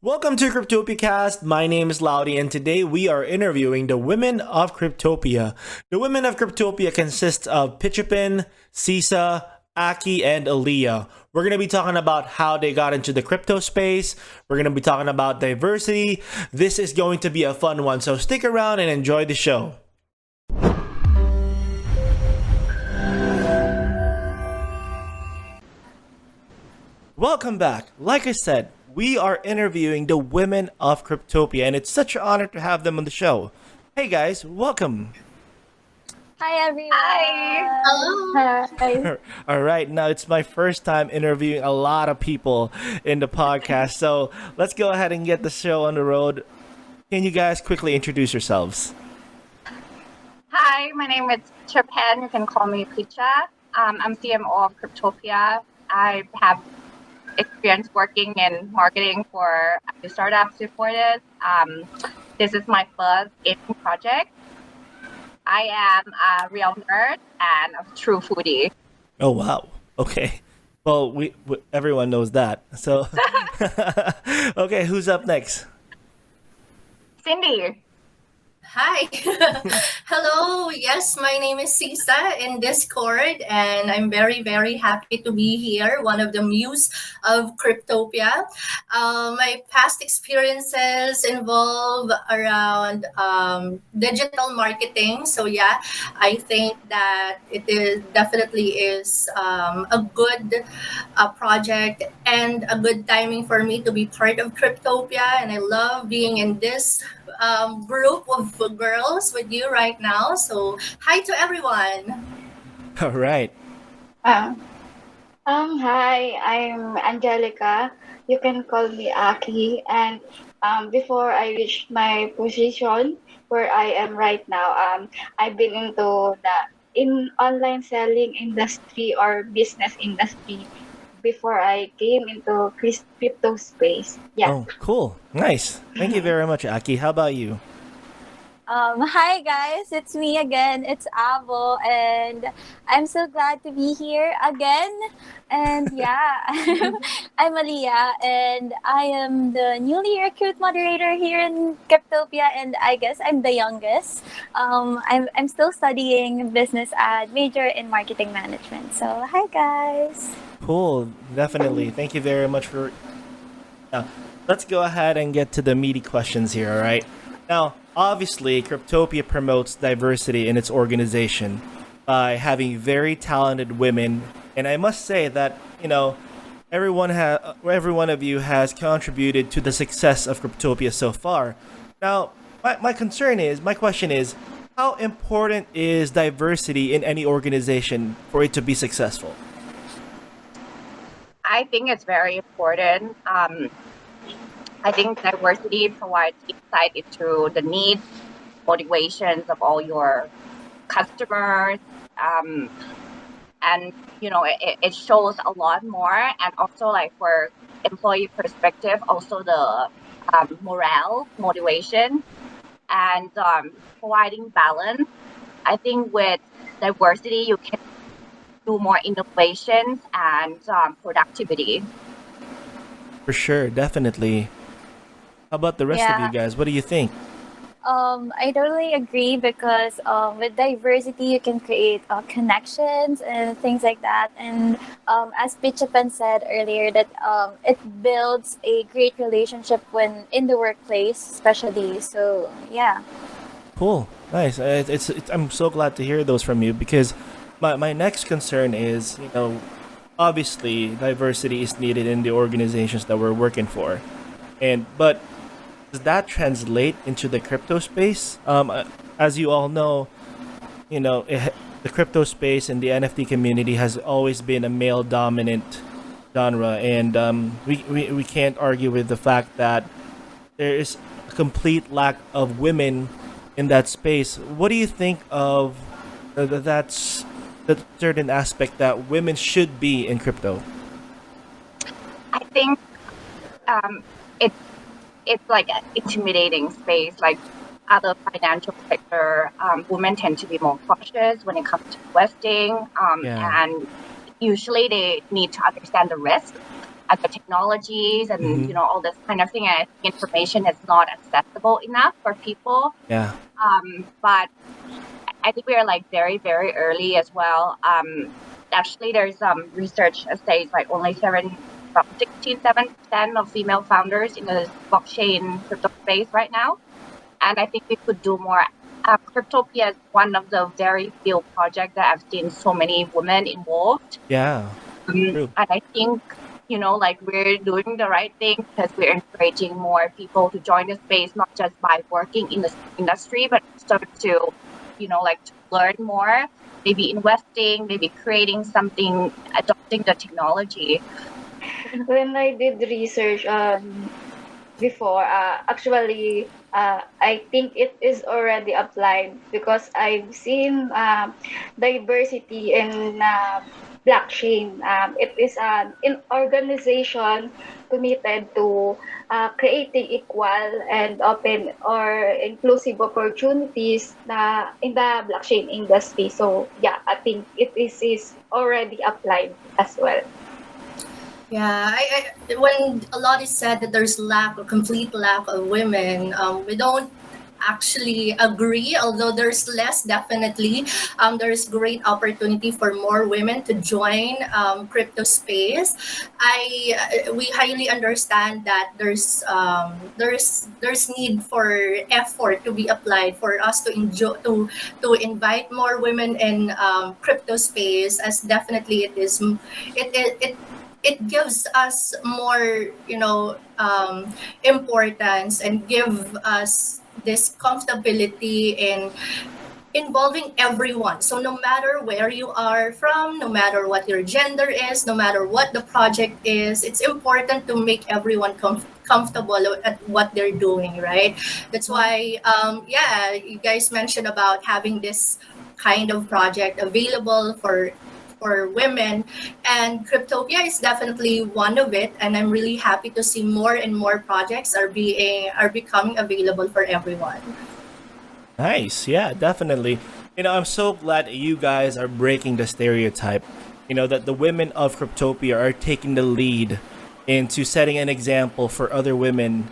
Welcome to Cryptopia. My name is Laudi, and today we are interviewing the Women of Cryptopia. The Women of Cryptopia consists of Pichapen, Cysa, Aki, and Alliyah. We're going to be talking about how they got into the crypto space. We're going to be talking about diversity. This is going to be a fun one, so stick around and enjoy the show. Welcome back. Like I said, we are interviewing the Women of Cryptopia, and it's such an honor to have them on the show. Hey guys, welcome. Hi everyone. Hi. Hello. Hi. All right, now it's my first time interviewing a lot of people in the podcast, so let's go ahead and get the show on the road. Can you guys quickly introduce Hi, my name is Pichapen. You can call me Picha. I'm CMO of Cryptopia. I have experience working in marketing for startups before this. This is my first gaming project. I am a real nerd and a true foodie. Oh wow. Okay. Well, we everyone knows that. So okay, who's up next? Cindy. Hi. Hello. Yes, my name is Cysa in Discord, and I'm very, very happy to be here, one of the muse of Cryptopia. My past experiences involve around digital marketing. So yeah, I think that it is definitely is a good project and a good timing for me to be part of Cryptopia, and I love being in this group of girls with you right now. So, hi to everyone. All right. Uh, Hi, I'm Angelica. You can call me Aki. And before I reach my position where I am right now, I've been into the in online selling industry or business industry before I came into crypto space. Yeah. Oh, cool. Nice. Thank you very much, Aki. How about you? Hi guys, it's me again. It's Avo, and I'm so glad to be here again. And yeah, I'm Alliyah, and I am the newly recruit moderator here in Cryptopia, and I guess I'm the youngest. I'm still studying business ad major in marketing management. So hi guys. Cool. Definitely. Thank you very much for. Now, let's go ahead and get to the meaty questions here, all right? Now, obviously, Cryptopia promotes diversity in its organization by having very talented women, and I must say that, every one of you has contributed to the success of Cryptopia so far. Now, my question is, how important is diversity in any organization for it to be successful? I think it's very important. I think diversity provides insight into the needs, motivations of all your customers, and it shows a lot more. And also, like for employee perspective, also the morale, motivation, and providing balance. I think with diversity, you can do more innovations and productivity. For sure, definitely. How about the rest of you Yeah. guys? What do you think? I totally agree because with diversity you can create connections and things like that. And as Pichapen said earlier, that it builds a great relationship when in the workplace, especially. So yeah. Cool, nice. I'm so glad to hear those from you because my next concern is, obviously diversity is needed in the organizations that we're working for, but does that translate into the crypto space? As you all know, the crypto space and the NFT community has always been a male dominant genre, and we can't argue with the fact that there is a complete lack of women in that space. What do you think of that's the certain aspect that women should be in crypto? I think um, it's like an intimidating space. Like other financial sector, women tend to be more cautious when it comes to investing, Yeah. and usually they need to understand the risk at the technologies and Mhm. all this kind of thing. And I think information is not accessible enough for people. Yeah. But I think we are like very, very early as well. Actually, there's research that says like only 7% of female founders in the blockchain crypto space right now. And I think we could do more. Cryptopia is one of the very few projects that I've seen so many women involved. Yeah. True. And I think, like we're doing the right thing because we're encouraging more people to join the space, not just by working in the industry, but also to, like to learn more, maybe investing, maybe creating something, adopting the technology. When I did research before, actually, I think it is already applied because I've seen diversity in blockchain. It is an organization committed to creating equal and open or inclusive opportunities in the blockchain industry. So yeah, I think is already applied as well. Yeah, when a lot is said that there's lack or complete lack of women, we don't actually agree. Although there's less, definitely, there's great opportunity for more women to join crypto space. We highly understand that there's need for effort to be applied for us to enjoy to invite more women in crypto space, as definitely it gives us more importance and give us this comfortability in involving everyone. So no matter where you are from, no matter what your gender is, no matter what the project is, it's important to make everyone comfortable at what they're doing, right? That's why yeah, you guys mentioned about having this kind of project available for women, and Cryptopia is definitely one of it, and I'm really happy to see more and more projects are becoming available for everyone. Nice. Yeah, definitely. I'm so glad that you guys are breaking the stereotype. That the women of Cryptopia are taking the lead into setting an example for other women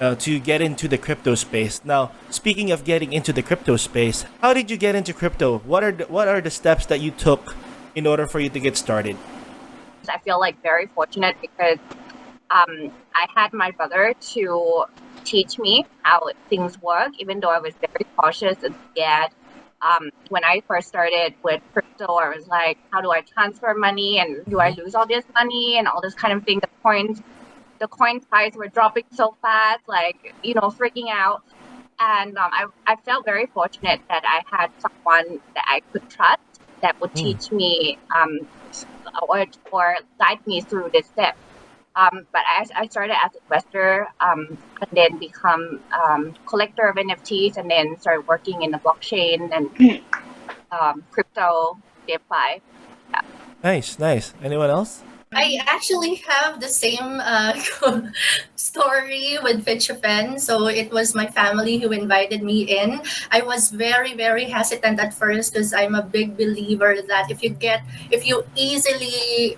to get into the crypto space. Now, speaking of getting into the crypto space, how did you get into crypto? What are the steps that you took in order for you to get started? I feel like very fortunate because I had my brother to teach me how things work, even though I was very cautious and scared. When I first started with crypto, I was like, how do I transfer money and do I lose all this money and all this kind of thing? The coin price were dropping so fast, like, freaking out. And I felt very fortunate that I had someone that I could trust that would Hmm. teach me or guide me through this step. But I started as an investor and then become collector of NFTs and then started working in the blockchain and crypto, DeFi. Yeah. Nice. Anyone else? I actually have the same story with Pichapen. So it was my family who invited me in. I was very, very hesitant at first because I'm a big believer that if you easily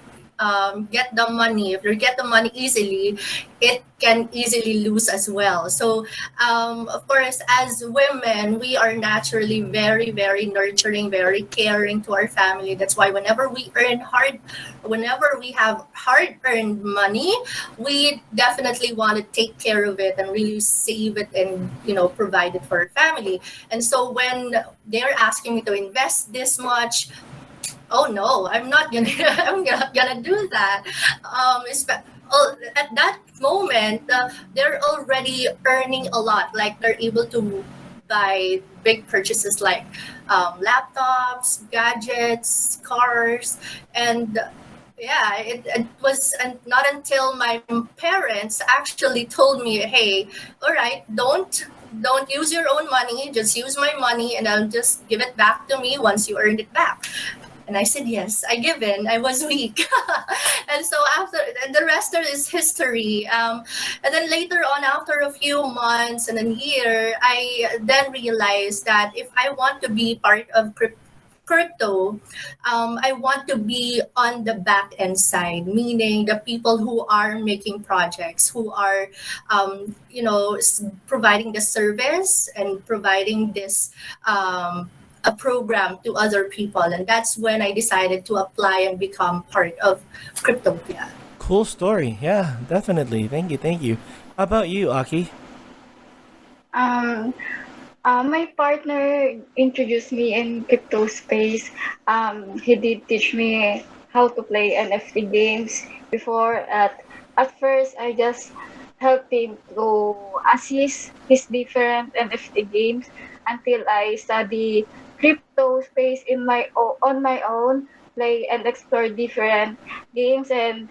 get the money, if you get the money easily, it can easily lose as well. So of course, as women, we are naturally very, very nurturing, very caring to our family. That's why whenever we have hard earned money, we definitely want to take care of it and really save it and provide it for our family. And so when they're asking me to invest this much, oh no, I'm not gonna I'm not gonna do that. At that moment, they're already earning a lot, like they're able to buy big purchases like laptops, gadgets, cars, and yeah, it was not until my parents actually told me, hey, all right, don't use your own money, just use my money and I'll just give it back to me once you earned it back. And I said, yes, I give in. I was weak. And so after, and the rest is history. And then later on, after a few months and a year, I then realized that if I want to be part of crypto, I want to be on the back end side, meaning the people who are making projects, who are, providing the service and providing this a program to other people. And that's when I decided to apply and become part of Cryptopia. Cool story. Yeah, definitely. Thank you. Thank you. How about you, Aki? Um, my partner introduced me in crypto space. He did teach me how to play NFT games before. At first, I just helped him to assist his different NFT games until I study crypto space on my own, play and explore different games, and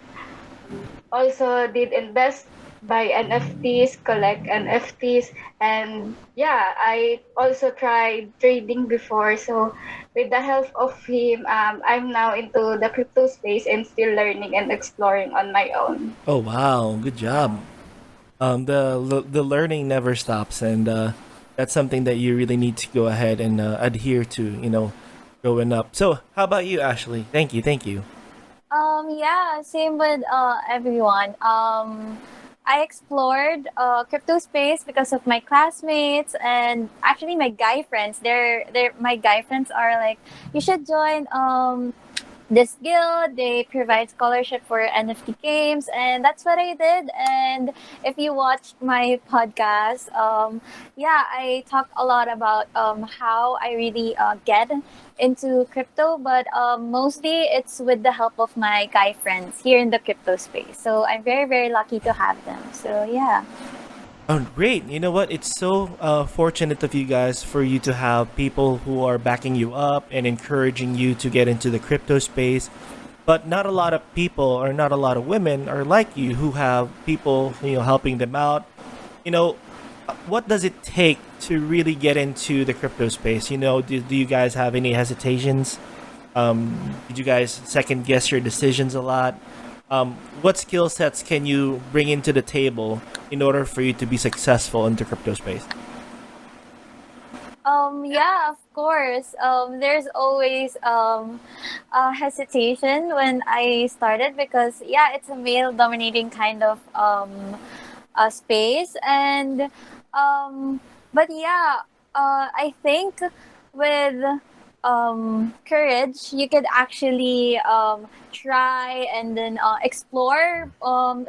also did invest, buy NFTs, collect NFTs, and yeah, I also tried trading before. So with the help of him, I'm now into the crypto space and still learning and exploring on my own. Oh wow, good job. The learning never stops, and that's something that you really need to go ahead and adhere to. Growing up. So, how about you, Ashley? Thank you. Thank you. Yeah, same with everyone. I explored crypto space because of my classmates and actually my guy friends. They're my guy friends are like, you should join this guild. They provide scholarship for NFT games, and that's what I did. And if you watched my podcast, yeah, I talk a lot about how I really get into crypto, but mostly it's with the help of my guy friends here in the crypto space. So I'm very, very lucky to have them. So yeah. Oh, great. You know what? It's so fortunate of you guys for you to have people who are backing you up and encouraging you to get into the crypto space. But not a lot of people or not a lot of women are like you who have people, helping them out. You know, what does it take to really get into the crypto space? Do you guys have any hesitations? Did you guys second guess your decisions a lot? What skill sets can you bring into the table in order for you to be successful in the crypto space? Yeah, of course. There's always a hesitation when I started because yeah, it's a male dominating kind of space, and but yeah, I think with courage, you could actually try and then explore.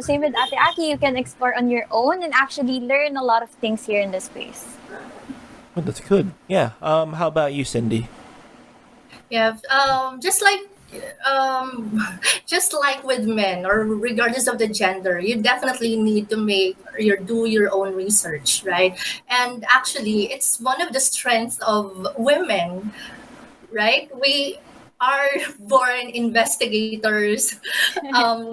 Same with Ate Aki, you can explore on your own and actually learn a lot of things here in this space. Well, that's good. Yeah. How about you, Cindy? Yeah, um, just like with men, or regardless of the gender, you definitely need to do your own research, right? And actually, it's one of the strengths of women, right? We are born investigators.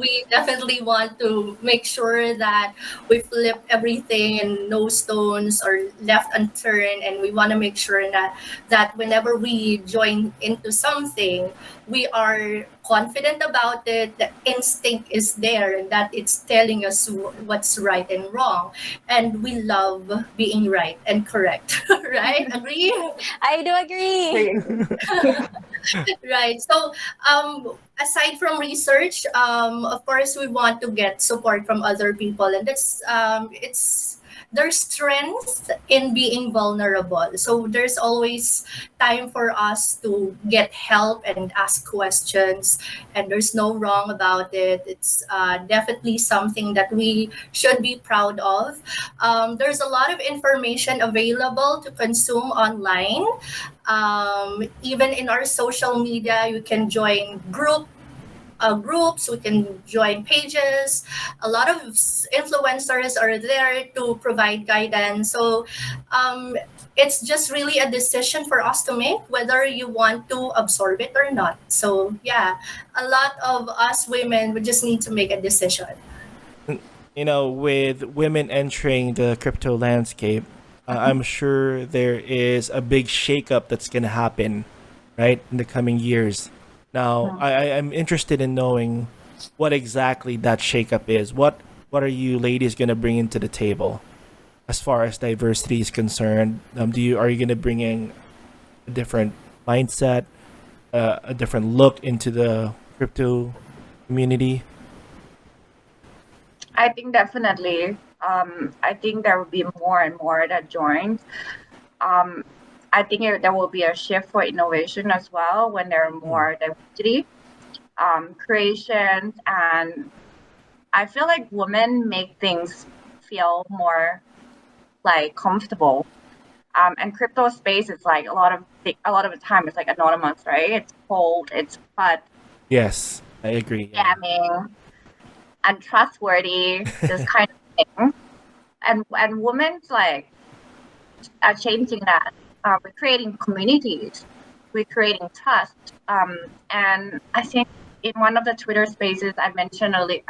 We definitely want to make sure that we flip everything and no stones are left unturned, and we want to make sure that whenever we join into something, we are confident about it. The instinct is there, and that it's telling us what's right and wrong, and we love being right and correct. Right? Agree? I do agree. Right. So, aside from research, of course, we want to get support from other people, and it's there's strength in being vulnerable. So there's always time for us to get help and ask questions, and there's no wrong about it. It's definitely something that we should be proud of. There's a lot of information available to consume online. Even in our social media, you can join groups, we can join pages. A lot of influencers are there to provide guidance. So it's just really a decision for us to make whether you want to absorb it or not. So yeah, a lot of us women, we just need to make a decision. With women entering the crypto landscape, I'm sure there is a big shakeup that's going to happen, right, in the coming years. Now, I'm interested in knowing what exactly that shakeup is. What are you ladies going to bring into the table as far as diversity is concerned? Are you going to bring in a different mindset, a different look into the crypto community? I think definitely. I think there will be more and more that joins. Um, I think there will be a shift for innovation as well when there are more diversity creations, and I feel like women make things feel more like comfortable. And crypto space is like a lot of the time it's like anonymous, right? It's cold, it's fun, Yes, I agree. Yeah. scamming, untrustworthy, this kind of thing. And women's like are changing that. We're creating communities, we're creating trust. And I think in one of the Twitter spaces I mentioned earlier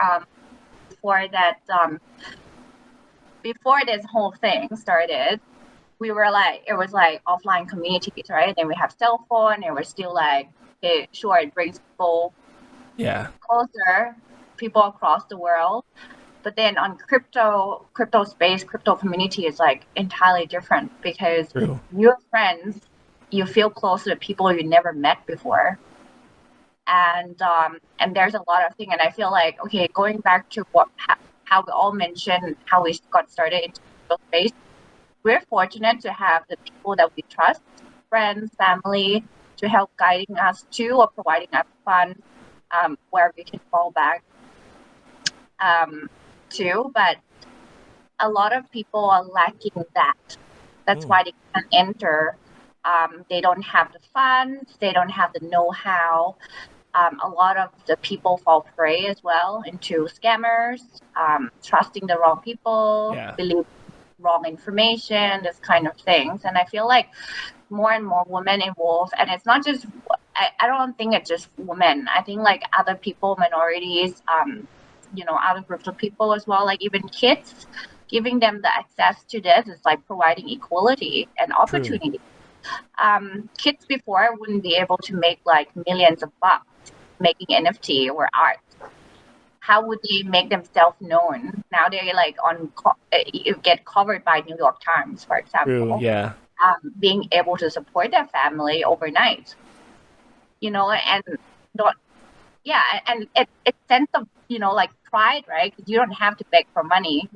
before that before this whole thing started, we were like, it was like offline communities, right? And we have cell phone, and we're still like, okay, sure, it brings people Yeah. closer, people across the world. But then on crypto space, crypto community is like entirely different because True. your friends, you feel closer to people you never met before. And there's a lot of things, and I feel like, okay, going back to how we all mentioned how we got started into crypto space, we're fortunate to have the people that we trust, friends, family, to help guiding us to or providing us funds where we can fall back to. But a lot of people are lacking that. That's why they can't enter. They don't have the funds. They don't have the know-how. A lot of the people fall prey as well into scammers, trusting the wrong people, Yeah. believe wrong information, this kind of things. And I feel like more and more women involved, and it's not just, I don't think it's just women. I think like other people, minorities, other groups of people as well, like even kids, giving them the access to this is like providing equality and opportunity. Kids before wouldn't be able to make like millions of bucks making NFT or art. How would they make themselves known? Now they're like you get covered by New York Times, for True. example. Yeah. Being able to support their family overnight, and not, yeah, and it's sense of like pride, right? 'Cause you don't have to beg for money.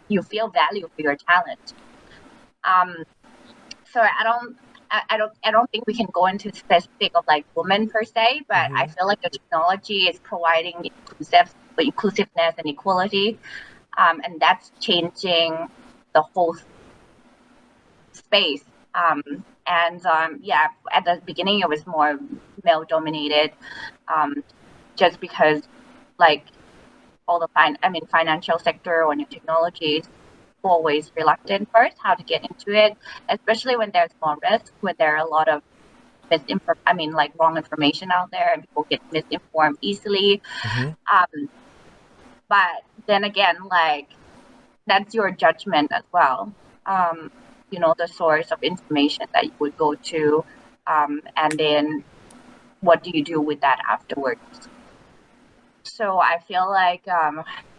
You feel value for your talent. So I don't think we can go into specific of like women per se, but I feel like the technology is providing inclusiveness and equality, and that's changing the whole space. At the beginning it was more male dominated, just because like all the financial sector or new technologies always reluctant first how to get into it, especially when there's more risk, when there are a lot of wrong information out there and people get misinformed easily. But then again, like that's your judgment as well. The source of information that you would go to, and then what do you do with that afterwards? So I feel like,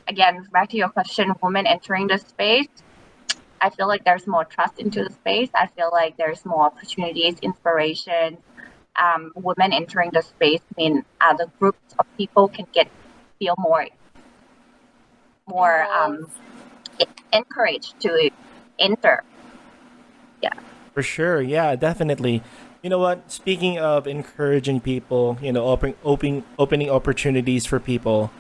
again, back to your question, women entering the space, I feel like there's more trust into the space. I feel like there's more opportunities, inspiration. Women entering the space mean other groups of people can feel more encouraged to enter. Yeah. For sure. Yeah, definitely. You know what? Speaking of encouraging people, opening opportunities for people,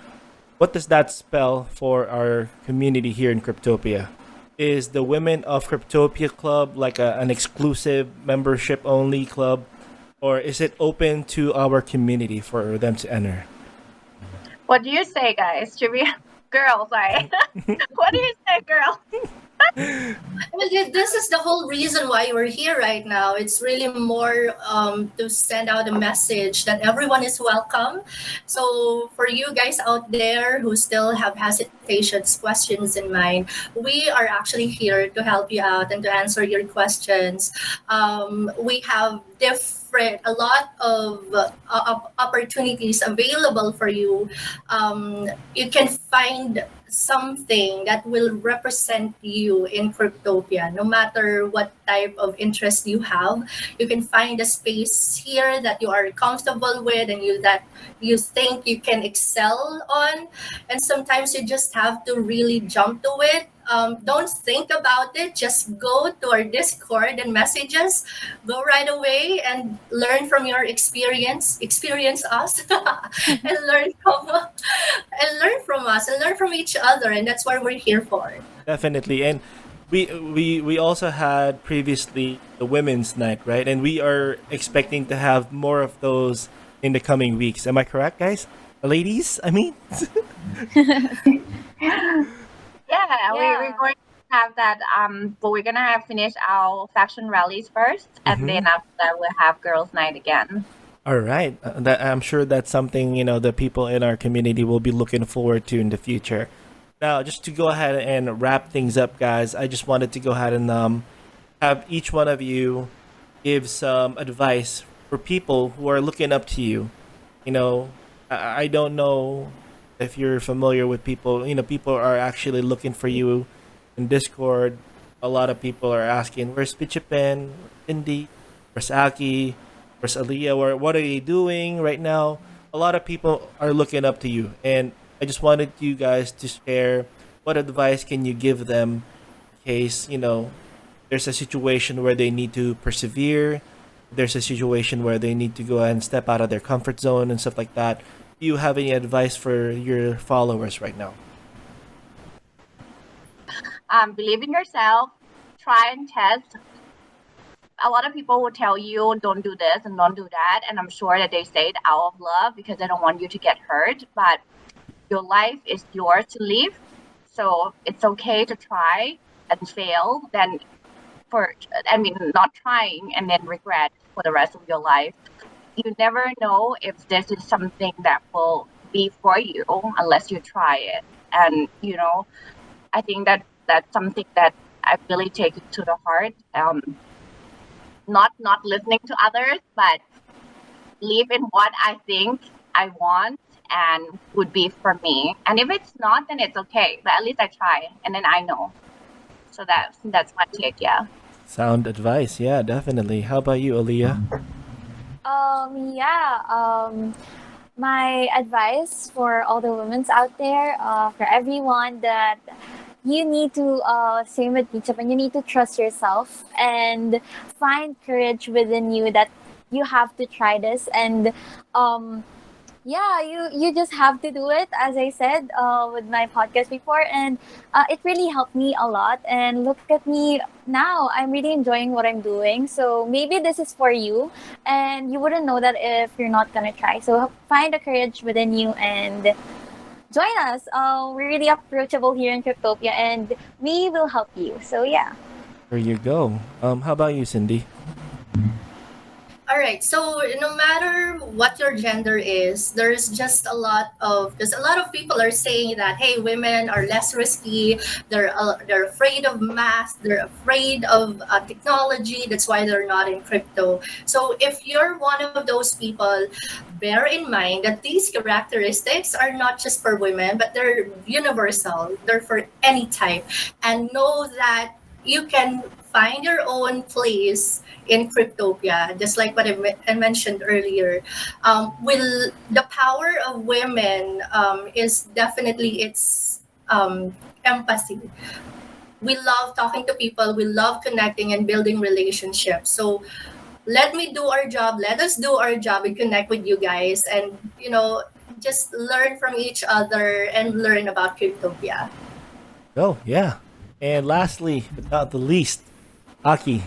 what does that spell for our community here in Cryptopia? Is the Women of Cryptopia Club like an exclusive membership only club, or is it open to our community for them to enter? What do you say, guys? Should we, girls? Sorry. What do you say, girl? Well, this is the whole reason why we're here right now. It's really more to send out a message that everyone is welcome. So for you guys out there who still have hesitations, questions in mind, we are actually here to help you out and to answer your questions. We have a lot of opportunities available for you. You can find something that will represent you in Cryptopia. No matter what type of interest you have, you can find a space here that you are comfortable with and you think you can excel on. And sometimes you just have to really jump to it. Don't think about it. Just go to our Discord and message us. Go right away and learn from your experience. Experience us, and learn from us and learn from each other. And that's what we're here for. Definitely. And we also had previously the women's night, right? And we are expecting to have more of those in the coming weeks. Am I correct, guys? Ladies, I mean. Yeah, we're Yeah. going to have that. But we're gonna have finish our fashion rallies first, and then after that we'll have girls' night again. All right. That I'm sure that's something, the people in our community will be looking forward to in the future. Now, just to go ahead and wrap things up, guys, I just wanted to go ahead and have each one of you give some advice for people who are looking up to you. I don't know if you're familiar with people. People are actually looking for you in Discord. A lot of people are asking, "Where's Pichapen? Cindy? Where's Aki? Where's Alliyah? What are you doing right now?" A lot of people are looking up to you, and I just wanted you guys to share what advice can you give them in case there's a situation where they need to persevere. There's a situation where they need to go and step out of their comfort zone and stuff like that. Do you have any advice for your followers right now? Believe in yourself. Try and test. A lot of people will tell you don't do this and don't do that, and I'm sure that they say it out of love because they don't want you to get hurt. But your life is yours to live, so it's okay to try and fail. Then, not trying and then regret for the rest of your life. You never know if this is something that will be for you unless you try it. And I think that that's something that I really take it to the heart. Not listening to others, but live in what I think I want and would be for me. And if it's not, then it's okay. But at least I try, and then I know. So that's my take. Yeah. Sound advice, yeah, definitely. How about you, Alliyah? Yeah. My advice for all the women out there, for everyone, that you need to, same with Pichapen, you need to trust yourself and find courage within you that you have to try this. And yeah, you just have to do it, as I said with my podcast before, and it really helped me a lot. And look at me now, I'm really enjoying what I'm doing. So maybe this is for you, and you wouldn't know that if you're not gonna try. So find the courage within you and join us. We're really approachable here in Cryptopia, and we will help you. So yeah. There you go. How about you, Cindy? All right. So no matter what your gender is, there's just because a lot of people are saying that, hey, women are less risky. They're afraid of math. They're afraid of technology. That's why they're not in crypto. So if you're one of those people, bear in mind that these characteristics are not just for women, but they're universal. They're for any type, and know that you can find your own place in Cryptopia, just like what I mentioned earlier. Will the power of women is definitely its empathy. We love talking to people. We love connecting and building relationships. So let me do our job. Let us do our job and connect with you guys, and just learn from each other and learn about Cryptopia. Oh, yeah. And lastly, but not the least, Aki.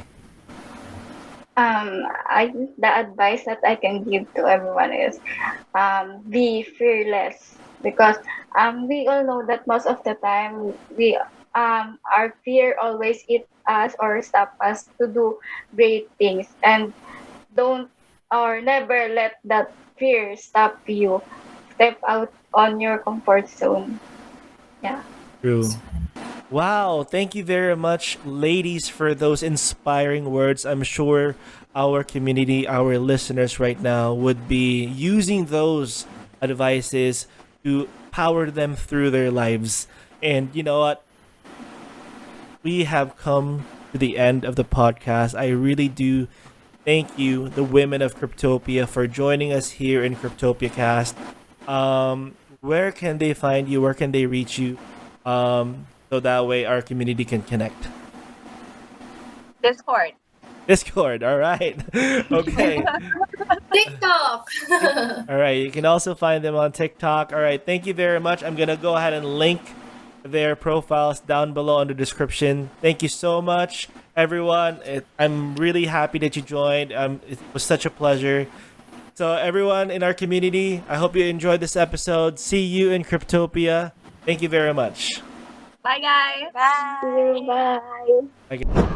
The advice that I can give to everyone is, be fearless, because we all know that most of the time our fear always eat us or stop us to do great things, and don't or never let that fear stop you. Step out on your comfort zone. Yeah. True. Wow, thank you very much, ladies, for those inspiring words. I'm sure our community, our listeners right now would be using those advices to power them through their lives. And you know what? We have come to the end of the podcast. I really do thank you, the women of Cryptopia, for joining us here in Cryptopia Cast. Where can they find you? Where can they reach you? So that way our community can connect. Discord. Discord, all right. Okay. TikTok. All right. You can also find them on TikTok. All right. Thank you very much. I'm going to go ahead and link their profiles down below in the description. Thank you so much, everyone. I'm really happy that you joined. It was such a pleasure. So, everyone in our community, I hope you enjoyed this episode. See you in Cryptopia. Thank you very much. Bye, guys. Bye. Bye. Okay.